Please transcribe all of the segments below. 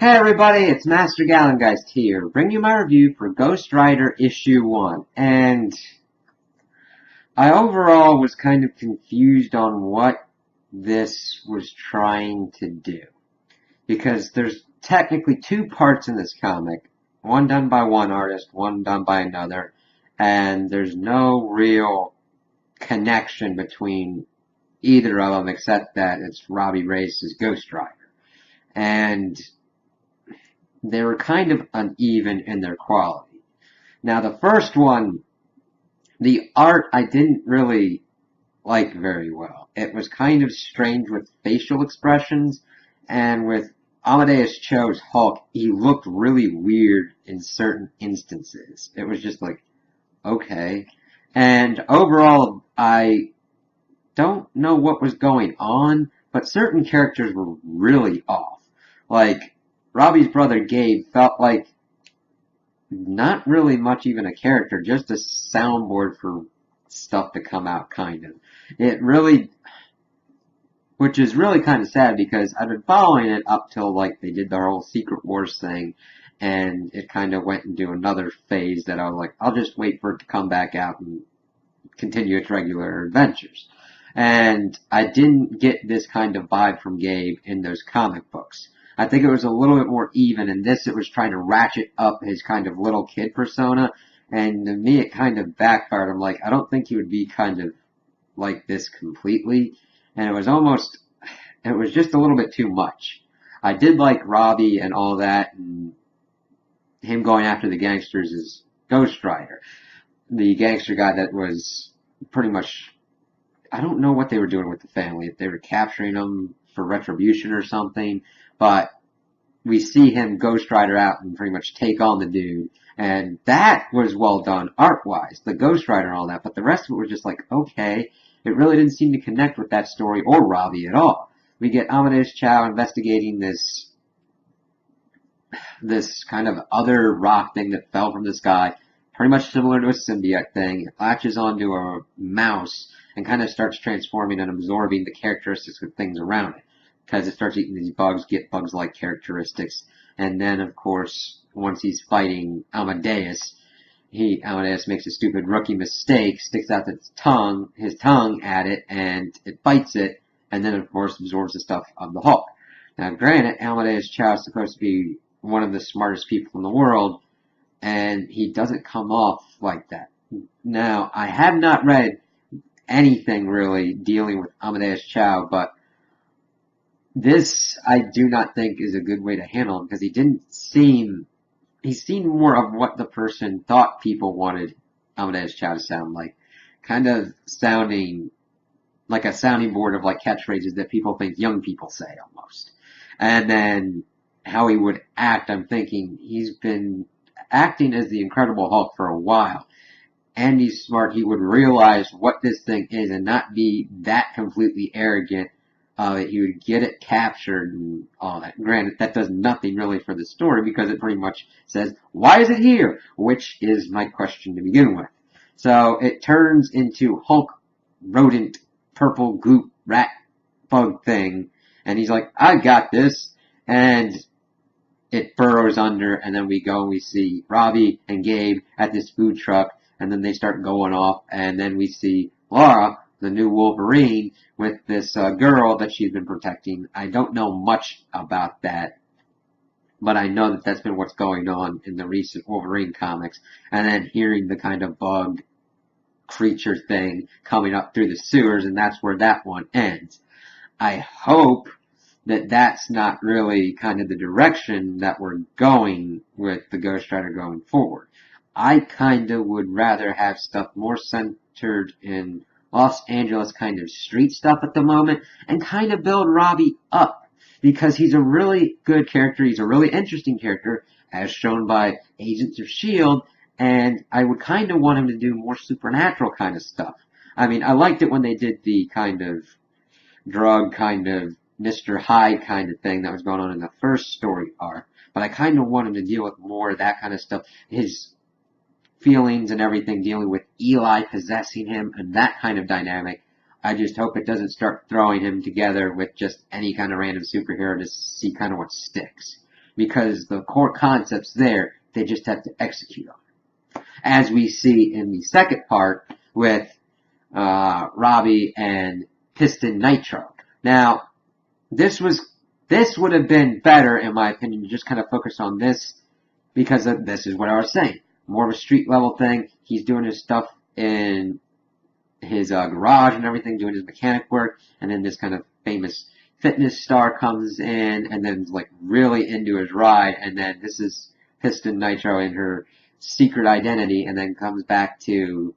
Hey everybody, it's Master Gallengeist here, bringing you my review for Ghost Rider Issue 1. And I overall was kind of confused on what this was trying to do. Because there's technically two parts in this comic, one done by one artist, one done by another, and there's no real connection between either of them except that it's Robbie Race's Ghost Rider. And they were kind of uneven in their quality. Now, the first one, the art I didn't really like very well. It was kind of strange with facial expressions, and with Amadeus Cho's Hulk, he looked really weird in certain instances. It was just like, okay. And overall, I don't know what was going on, but certain characters were really off. Like, Robbie's brother Gabe felt like not really much even a character, just a soundboard for stuff to come out, kind of. It really, which is really kind of sad because I've been following it up till like they did their whole Secret Wars thing, and it kind of went into another phase that I was like, I'll just wait for it to come back out and continue its regular adventures. And I didn't get this kind of vibe from Gabe in those comic books. I think it was a little bit more even. In this, it was trying to ratchet up his kind of little kid persona, and to me, it kind of backfired. I'm like, I don't think he would be kind of like this completely, and it was just a little bit too much. I did like Robbie and all that, and him going after the gangsters as Ghost Rider, the gangster guy that was pretty much, I don't know what they were doing with the family, if they were capturing them for retribution or something, but we see him Ghost Rider out and pretty much take on the dude, and that was well done art-wise, the Ghost Rider and all that, but the rest of it was just like, okay, it really didn't seem to connect with that story or Robbie at all. We get Amadeus Cho investigating this kind of other rock thing that fell from the sky, pretty much similar to a symbiote thing. It latches onto a mouse and kind of starts transforming and absorbing the characteristics of things around it. Because it starts eating these bugs, get bugs-like characteristics. And then, of course, once he's fighting Amadeus, Amadeus makes a stupid rookie mistake, sticks out his tongue at it, and it bites it, and then, of course, absorbs the stuff of the Hulk. Now, granted, Amadeus Cho is supposed to be one of the smartest people in the world, and he doesn't come off like that. Now, I have not read anything really dealing with Amadeus Cho, but this I do not think is a good way to handle him because he seemed more of what the person thought people wanted Amadeus Cho to sound like. Kind of sounding like a sounding board of like catchphrases that people think young people say almost. And then how he would act, I'm thinking he's been acting as the Incredible Hulk for a while. And he's smart. He would realize what this thing is and not be that completely arrogant. He would get it captured and all that. Granted, that does nothing really for the story because it pretty much says, why is it here? Which is my question to begin with. So it turns into Hulk rodent purple goop rat bug thing. And he's like, I got this. And it burrows under, and then we go and we see Robbie and Gabe at this food truck, and then they start going off, and then we see Laura, the new Wolverine, with this girl that she's been protecting. I don't know much about that, but I know that that's been what's going on in the recent Wolverine comics, and then hearing the kind of bug creature thing coming up through the sewers, and that's where that one ends. I hope that that's not really kind of the direction that we're going with the Ghost Rider going forward. I kind of would rather have stuff more centered in Los Angeles kind of street stuff at the moment and kind of build Robbie up because he's a really good character. He's a really interesting character as shown by Agents of S.H.I.E.L.D. and I would kind of want him to do more supernatural kind of stuff. I mean, I liked it when they did the kind of drug kind of Mr. Hyde kind of thing that was going on in the first story arc, but I kind of want him to deal with more of that kind of stuff. His feelings and everything, dealing with Eli possessing him and that kind of dynamic. I just hope it doesn't start throwing him together with just any kind of random superhero to see kind of what sticks. because the core concept's there. They just have to execute on it. As we see in the second part with Robbie and Piston Nitro. Now, this would have been better, in my opinion, to just kind of focus on this, because this is what I was saying. More of a street level thing. He's doing his stuff in his garage and everything, doing his mechanic work, and then this kind of famous fitness star comes in and then like really into his ride, and then this is Piston Nitro in her secret identity, and then comes back to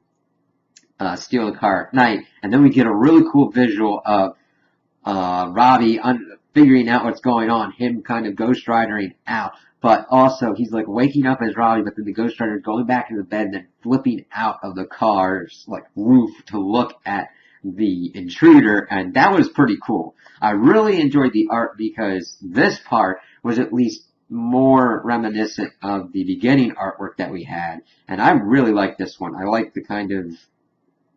steal the car at night, and then we get a really cool visual of Robbie figuring out what's going on, him kind of Ghost Ridering out, but also he's like waking up as Robbie, but then the Ghost Rider going back into the bed and then flipping out of the car's like roof to look at the intruder, and that was pretty cool. I really enjoyed the art because this part was at least more reminiscent of the beginning artwork that we had, and I really like this one. I like the kind of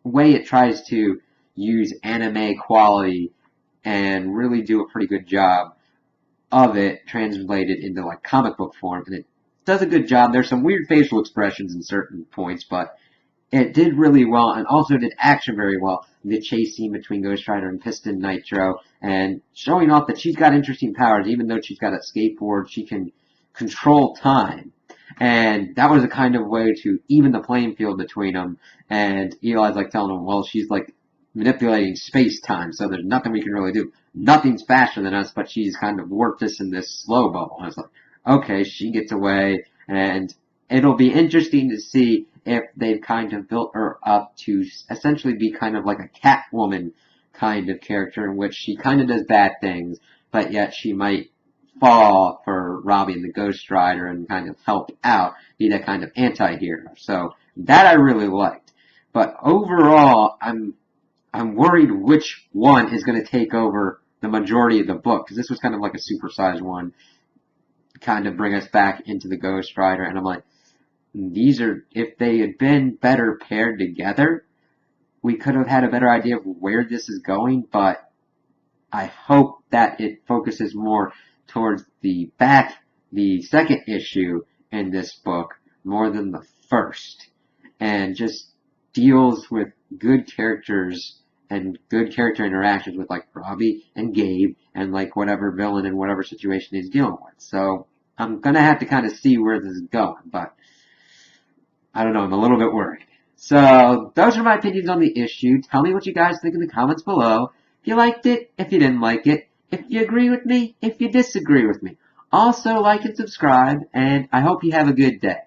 way it tries to use anime quality and really do a pretty good job of it translated into like comic book form, and it does a good job. There's some weird facial expressions in certain points, but it did really well, and also did action very well. The chase scene between Ghost Rider and Piston Nitro, and showing off that she's got interesting powers. Even though she's got a skateboard, she can control time. And that was a kind of way to even the playing field between them. And Eli's like telling him, well, she's like manipulating space-time, so there's nothing we can really do. Nothing's faster than us, but she's kind of warped us in this slow bubble. And I was like, okay, she gets away, and it'll be interesting to see if they've kind of built her up to essentially be kind of like a Catwoman kind of character, in which she kind of does bad things, but yet she might fall for Robbie and the Ghost Rider and kind of help out, be that kind of anti-hero. So that I really liked. But overall, I'm worried which one is going to take over the majority of the book, because this was kind of like a supersized one, kind of bring us back into the Ghost Rider, and I'm like, if they had been better paired together, we could have had a better idea of where this is going, but I hope that it focuses more towards the second issue in this book, more than the first, and just deals with good characters and good character interactions with like Robbie and Gabe and like whatever villain and whatever situation he's dealing with. So I'm gonna have to kind of see where this is going, but I don't know, I'm a little bit worried. So those are my opinions on the issue. Tell me what you guys think in the comments below. If you liked it, if you didn't like it, if you agree with me, if you disagree with me. Also, like and subscribe, and I hope you have a good day.